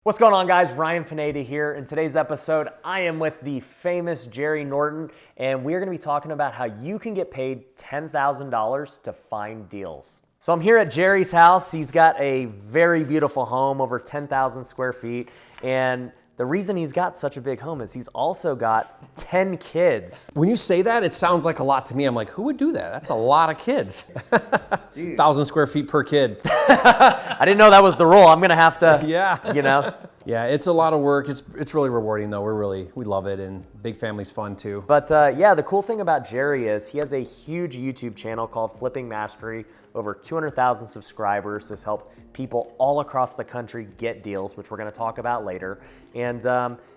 What's going on, guys? Ryan Pineda here. In today's episode, I am with the famous Jerry Norton, and we're going to be talking about how you can get paid $10,000 to find deals. So I'm here at Jerry's house. He's got a very beautiful home, over 10,000 square feet, and the reason he's got such a big home is he's also got 10 kids. When you say that, it sounds like a lot to me. I'm like, who would do that? That's a lot of kids. 1,000 square feet per kid. I didn't know that was the rule. I'm gonna have to, you know. Yeah, it's a lot of work. It's really rewarding though. We love it, and big family's fun too. But yeah, the cool thing about Jerry is he has a huge YouTube channel called Flipping Mastery, over 200,000 subscribers. Has helped people all across the country get deals, which we're gonna talk about later. And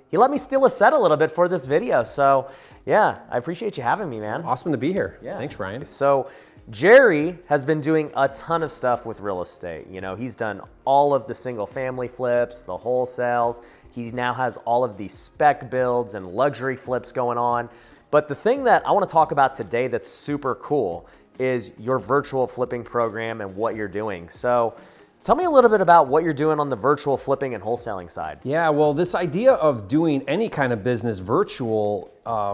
he let me steal a set a little bit for this video. So yeah, I appreciate you having me, man. Awesome to be here. Yeah. Thanks, Ryan. So Jerry has been doing a ton of stuff with real estate. You know, he's done all of the single family flips, the wholesales. He now has all of these spec builds and luxury flips going on. But the thing that I want to talk about today that's super cool is your virtual flipping program and what you're doing. So tell me a little bit about what you're doing on the virtual flipping and wholesaling side. Yeah, well, this idea of doing any kind of business virtual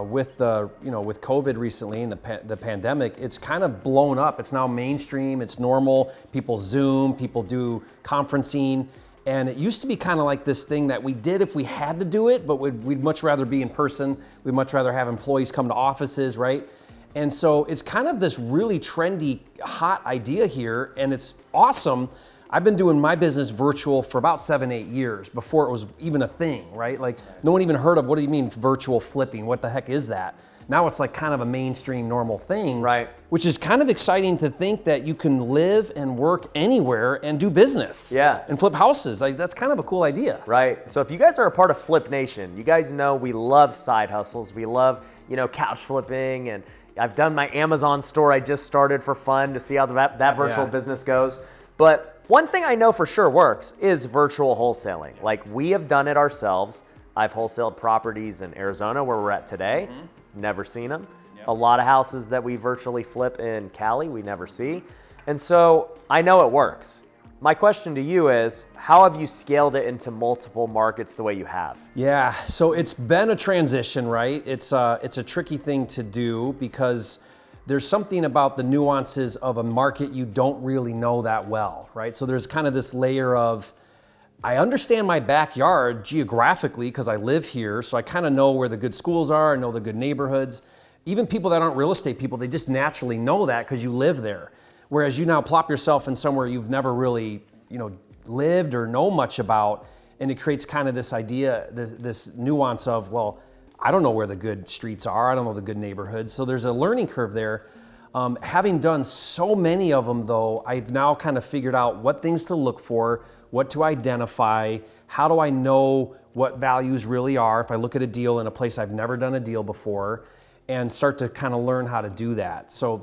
with COVID recently and the pandemic, it's kind of blown up. It's now mainstream. It's normal. People Zoom. People do conferencing. And it used to be kind of like this thing that we did if we had to do it, but we'd much rather be in person. We'd much rather have employees come to offices, right? And so it's kind of this really trendy, hot idea here, and it's awesome. I've been doing my business virtual for about 7-8 years before it was even a thing, right? Like no one even heard of, what do you mean virtual flipping? What the heck is that? Now it's like kind of a mainstream normal thing, right? Which is kind of exciting to think that you can live and work anywhere and do business. Yeah. And flip houses. Like that's kind of a cool idea. Right. So if you guys are a part of Flip Nation, you guys know we love side hustles. We love, couch flipping, and I've done my Amazon store I just started for fun to see how that virtual business goes. But one thing I know for sure works is virtual wholesaling. Like we have done it ourselves. I've wholesaled properties in Arizona where we're at today. Never seen them. Yep. A lot of houses that we virtually flip in Cali, we never see. And so I know it works. My question to you is, how have you scaled it into multiple markets the way you have? Yeah, so it's been a transition, right? It's a tricky thing to do because there's something about the nuances of a market you don't really know that well, right? So there's kind of this layer of, I understand my backyard geographically because I live here, so I kind of know where the good schools are, I know the good neighborhoods. Even people that aren't real estate people, they just naturally know that because you live there. Whereas you now plop yourself in somewhere you've never really, lived or know much about, and it creates kind of this idea, this nuance of, well, I don't know where the good streets are, I don't know the good neighborhoods, so there's a learning curve there. Having done so many of them though, I've now kind of figured out what things to look for, what to identify, how do I know what values really are if I look at a deal in a place I've never done a deal before, and start to kind of learn how to do that. So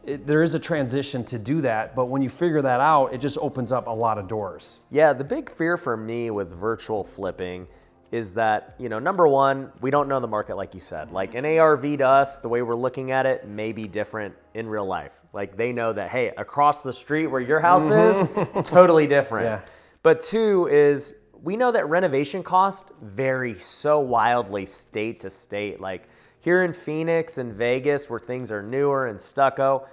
there is a transition to do that, but when you figure that out, it just opens up a lot of doors. Yeah, the big fear for me with virtual flipping is that, number one, we don't know the market like you said. Like an ARV to us, the way we're looking at it may be different in real life. Like they know that, hey, across the street where your house is, totally different. Yeah. But two is, we know that renovation costs vary so wildly state to state. Like here in Phoenix and Vegas, where things are newer and stucco,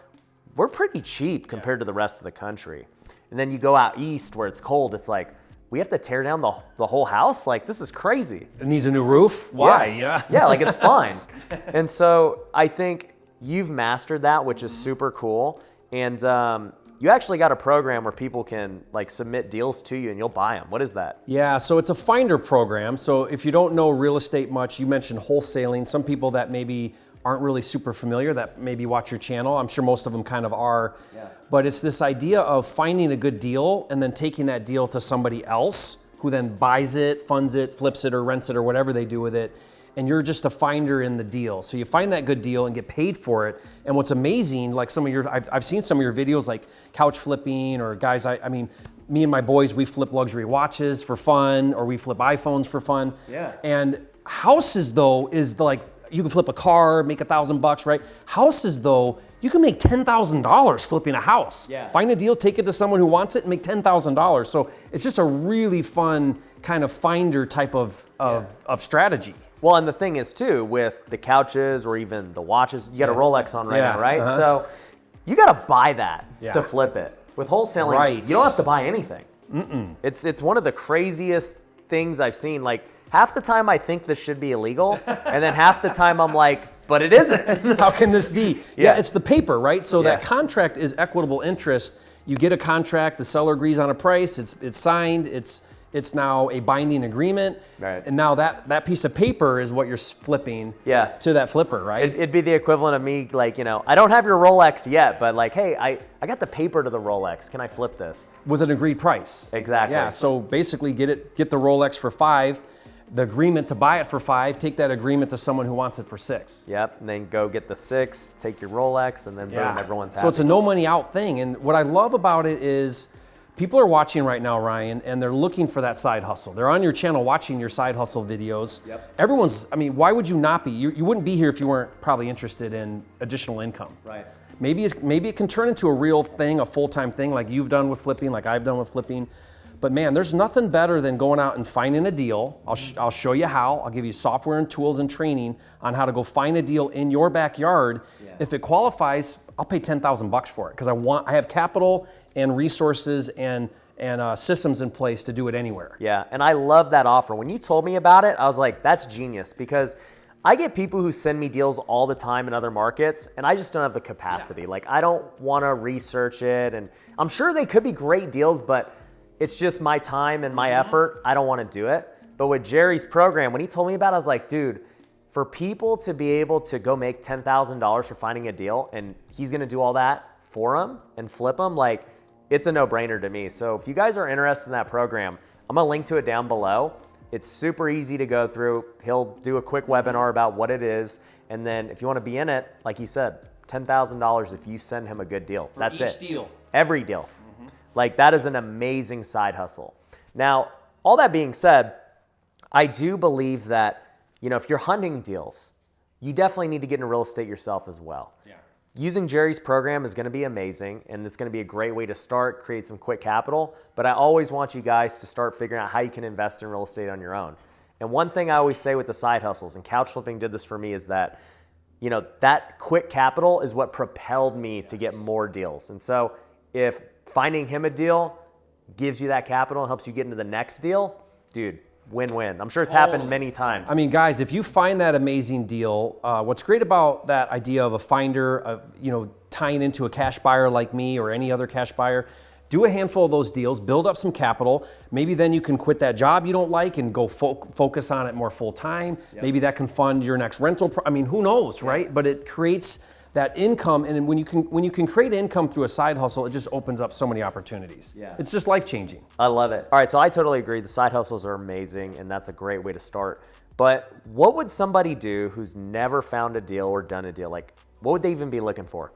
we're pretty cheap compared to the rest of the country. And then you go out east where it's cold, it's like, we have to tear down the whole house? Like, this is crazy. It needs a new roof? Why? Yeah, like it's fine. And so I think you've mastered that, which is super cool. And you actually got a program where people can like submit deals to you and you'll buy them. What is that? Yeah, so it's a finder program. So if you don't know real estate much, you mentioned wholesaling. Some people that maybe aren't really super familiar that maybe watch your channel, I'm sure most of them kind of are. Yeah. But it's this idea of finding a good deal and then taking that deal to somebody else who then buys it, funds it, flips it, or rents it, or whatever they do with it. And you're just a finder in the deal. So you find that good deal and get paid for it. And what's amazing, like I've seen some of your videos like couch flipping, or guys, I mean, me and my boys, we flip luxury watches for fun, or we flip iPhones for fun. Yeah. And houses though is like, you can flip a car, make $1,000, right? Houses though, you can make $10,000 flipping a house. Yeah. Find a deal, take it to someone who wants it, and make $10,000. So it's just a really fun kind of finder type of strategy. Well, and the thing is too, with the couches or even the watches, you got a Rolex on right now, right? So you got to buy that to flip it. With wholesaling, you don't have to buy anything. It's one of the craziest things I've seen. Like half the time I think this should be illegal, and then half the time I'm like, but it isn't. How can this be? Yeah, it's the paper, right? So that contract is equitable interest. You get a contract, the seller agrees on a price, it's signed, it's now a binding agreement, and now that piece of paper is what you're flipping to that flipper, right? It'd be the equivalent of me, like, I don't have your Rolex yet, but like, hey, I got the paper to the Rolex. Can I flip this? With an agreed price. Exactly. Yeah, so basically get the Rolex for $5, the agreement to buy it for $5, take that agreement to someone who wants it for $6. Yep, and then go get the 6, take your Rolex, and then boom, everyone's happy. So it's a no money out thing. And what I love about it is people are watching right now, Ryan, and they're looking for that side hustle. They're on your channel watching your side hustle videos. Everyone's, why would you not be? You wouldn't be here if you weren't probably interested in additional income. Right. Maybe it can turn into a real thing, a full-time thing like you've done with flipping, like I've done with flipping. But man, there's nothing better than going out and finding a deal. I'll show you how. I'll give you software and tools and training on how to go find a deal in your backyard. If it qualifies, I'll pay $10,000 for it because I have capital and resources and systems in place to do it anywhere. Yeah, and I love that offer. When you told me about it, I was like, that's genius, because I get people who send me deals all the time in other markets, and I just don't have the capacity. Like, I don't want to research it, and I'm sure they could be great deals, but it's just my time and my effort. I don't want to do it. But with Jerry's program, when he told me about it, I was like, dude, for people to be able to go make $10,000 for finding a deal, and he's going to do all that for them and flip them, like, it's a no-brainer to me. So if you guys are interested in that program, I'm going to link to it down below. It's super easy to go through. He'll do a quick webinar about what it is. And then if you want to be in it, like he said, $10,000 if you send him a good deal. That's it. Deal. Every deal. Like, that is an amazing side hustle. Now, all that being said, I do believe that, if you're hunting deals, you definitely need to get into real estate yourself as well. Using Jerry's program is going to be amazing, and it's going to be a great way to start, create some quick capital. But I always want you guys to start figuring out how you can invest in real estate on your own. And one thing I always say with the side hustles, and couch flipping did this for me, is that, that quick capital is what propelled me to get more deals. And so if finding him a deal gives you that capital and helps you get into the next deal, dude, win-win. I'm sure it's happened many times. Guys, if you find that amazing deal, what's great about that idea of a finder, tying into a cash buyer like me or any other cash buyer, do a handful of those deals, build up some capital. Maybe then you can quit that job you don't like and go focus on it more full time. Maybe that can fund your next rental. Who knows, right? But it creates that income, and when you can create income through a side hustle, it just opens up so many opportunities. It's just life-changing. I love it. All right, so I totally agree. The side hustles are amazing, and that's a great way to start. But what would somebody do who's never found a deal or done a deal? Like, what would they even be looking for?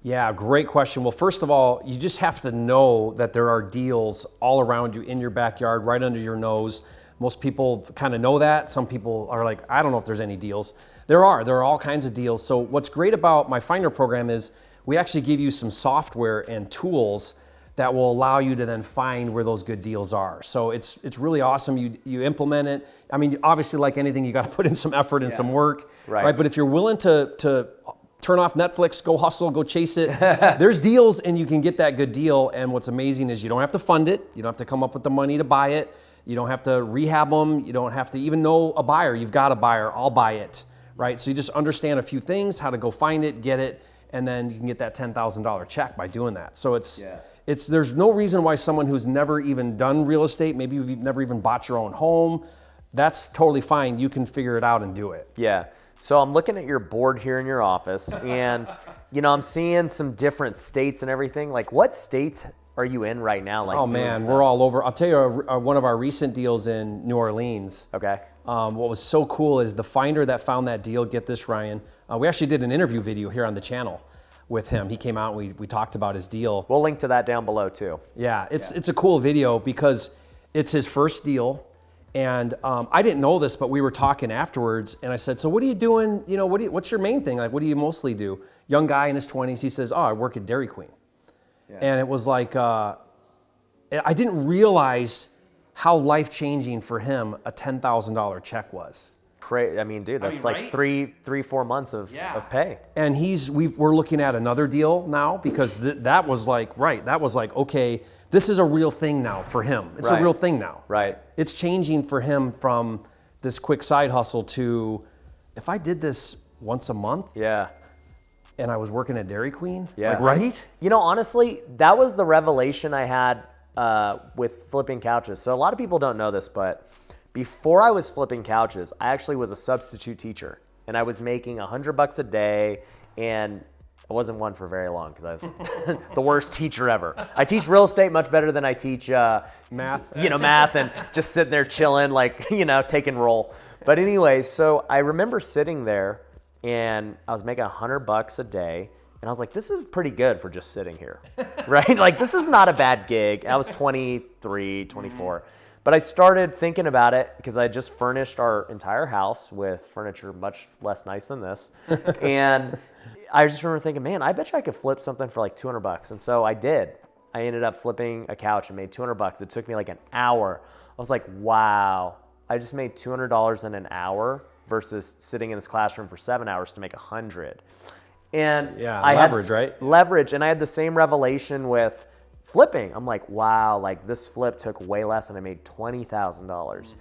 Yeah, great question. Well, first of all, you just have to know that there are deals all around you in your backyard, right under your nose. Most people kind of know that. Some people are like, I don't know if there's any deals. There are all kinds of deals. So what's great about my Finder program is we actually give you some software and tools that will allow you to then find where those good deals are. So it's really awesome. You implement it. Obviously, like anything, you got to put in some effort and some work, right? But if you're willing to turn off Netflix, go hustle, go chase it, there's deals, and you can get that good deal. And what's amazing is you don't have to fund it. You don't have to come up with the money to buy it. You don't have to rehab them. You don't have to even know a buyer. You've got a buyer. I'll buy it. Right? So you just understand a few things, how to go find it, get it, and then you can get that $10,000 check by doing that. So there's no reason why someone who's never even done real estate, maybe you've never even bought your own home, that's totally fine. You can figure it out and do it. Yeah. So I'm looking at your board here in your office, and I'm seeing some different states and everything. Like, what states are you in right now? Like, oh man, we're all over. I'll tell you one of our recent deals in New Orleans. Okay. What was so cool is the finder that found that deal, get this, Ryan, we actually did an interview video here on the channel with him. He came out and we talked about his deal. We'll link to that down below too. Yeah, it's a cool video because it's his first deal. And I didn't know this, but we were talking afterwards, and I said, so what are you doing? What's your main thing? Like, what do you mostly do? Young guy in his 20s, he says, I work at Dairy Queen. And it was like, I didn't realize how life-changing for him a $10,000 check was. I mean, dude, that's like right? 4 months of pay. And we're looking at another deal now because that was like, okay, this is a real thing now for him. It's a real thing now. Right. It's changing for him from this quick side hustle to, if I did this once a month. Yeah. And I was working at Dairy Queen. Yeah. Like, right? You know, honestly, that was the revelation I had with flipping couches. So a lot of people don't know this, but before I was flipping couches, I actually was a substitute teacher, and I was making $100 a day, and I wasn't one for very long because I was the worst teacher ever. I teach real estate much better than I teach math. Math, and just sitting there chilling, like, taking roll. But anyway, so I remember sitting there, and I was making $100 a day, and I was like, this is pretty good for just sitting here, right? Like, this is not a bad gig. I was 23, 24. But I started thinking about it because I just furnished our entire house with furniture much less nice than this. And I just remember thinking, man, I bet you I could flip something for like $200. And so I did. I ended up flipping a couch and made $200. It took me like an hour. I was like, wow, I just made $200 in an hour versus sitting in this classroom for 7 hours to make $100. And I leverage, had right? Leverage. And I had the same revelation with flipping. I'm like, wow, like this flip took way less and I made $20,000.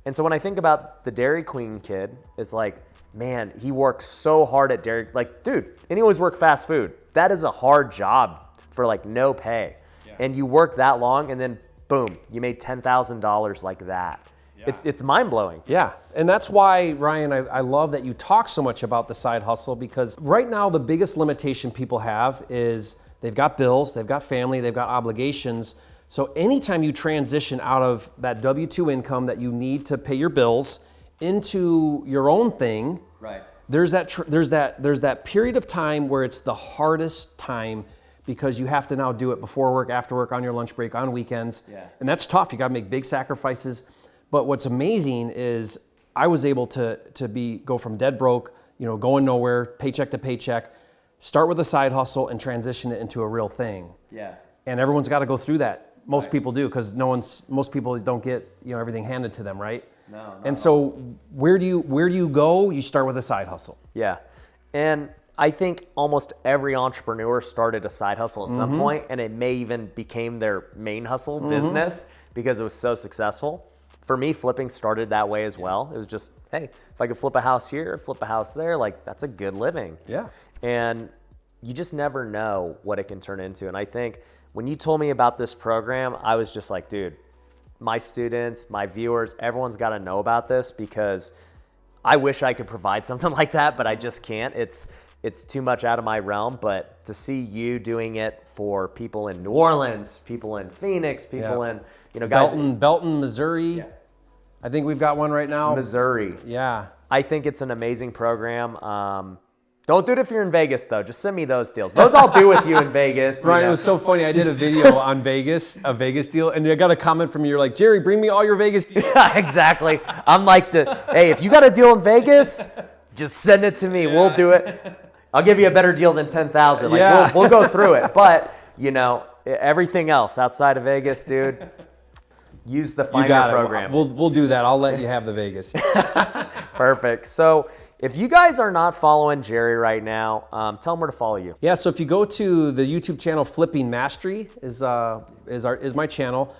And so when I think about the Dairy Queen kid, it's like, man, he works so hard at Dairy, like, dude, and he always worked fast food. That is a hard job for like no pay. Yeah. And you work that long and then boom, you made $10,000 like that. Yeah. It's mind blowing. Yeah, and that's why, Ryan, I love that you talk so much about the side hustle, because right now the biggest limitation people have is they've got bills, they've got family, they've got obligations. So anytime you transition out of that W-2 income that you need to pay your bills into your own thing, right? There's that period of time where it's the hardest time because you have to now do it before work, after work, on your lunch break, on weekends. Yeah. And that's tough. You got to make big sacrifices. But what's amazing is I was able to go from dead broke, going nowhere, paycheck to paycheck, start with a side hustle and transition it into a real thing. Yeah. And everyone's got to go through that. Most people do, because most people don't get everything handed to them, right? No. And so where do you go? You start with a side hustle. Yeah. And I think almost every entrepreneur started a side hustle at some point, and it may even became their main hustle business because it was so successful. For me, flipping started that way as well. It was just, hey, if I could flip a house here, flip a house there, like that's a good living. Yeah. And you just never know what it can turn into. And I think when you told me about this program, I was just like, dude, my students, my viewers, everyone's got to know about this, because I wish I could provide something like that, but I just can't. It's too much out of my realm. But to see you doing it for people in New Orleans, people in Phoenix, people in, guys. Belton, Missouri. Yeah. I think we've got one right now. Missouri. Yeah. I think it's an amazing program. Don't do it if you're in Vegas, though. Just send me those deals. Those I'll do with you in Vegas. Right, it was so funny. I did a video on Vegas, a Vegas deal, and I got a comment from you. You're like, Jerry, bring me all your Vegas deals. Yeah, exactly. I'm like, hey, if you got a deal in Vegas, just send it to me. Yeah. We'll do it. I'll give you a better deal than 10,000. Like, we'll go through it. But, everything else outside of Vegas, dude, use the Finder program. We'll do that. I'll let you have the Vegas. Perfect. So if you guys are not following Jerry right now, tell him where to follow you. Yeah, so if you go to the YouTube channel, Flipping Mastery is my channel.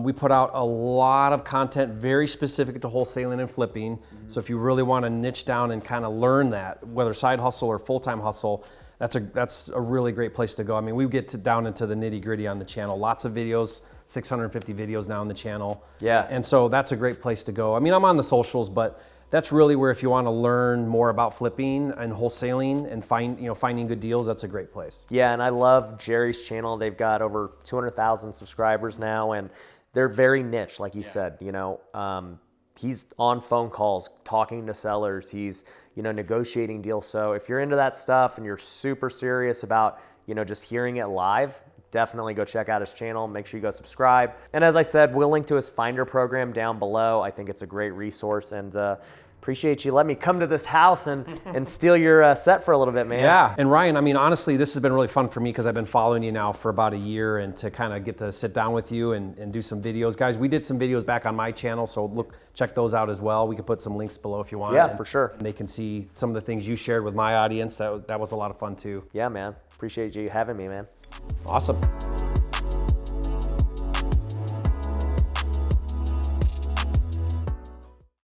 We put out a lot of content very specific to wholesaling and flipping. So if you really want to niche down and kind of learn that, whether side hustle or full-time hustle, that's a really great place to go. I mean, we get down into the nitty-gritty on the channel. Lots of videos, 650 videos now on the channel. Yeah. And so that's a great place to go. I mean, I'm on the socials, but that's really where, if you want to learn more about flipping and wholesaling and finding good deals, that's a great place. Yeah, and I love Jerry's channel. They've got over 200,000 subscribers now, and they're very niche, like you said. He's on phone calls, talking to sellers. He's negotiating deals. So if you're into that stuff and you're super serious about just hearing it live, definitely go check out his channel. Make sure you go subscribe. And as I said, we'll link to his Finder program down below. I think it's a great resource. And appreciate you letting me come to this house and steal your set for a little bit, man. Yeah, and Ryan, I mean, honestly, this has been really fun for me because I've been following you now for about a year, and to kind of get to sit down with you and do some videos. Guys, we did some videos back on my channel, so check those out as well. We can put some links below if you want. Yeah, for sure. And they can see some of the things you shared with my audience. That was a lot of fun too. Yeah, man. Appreciate you having me, man. Awesome.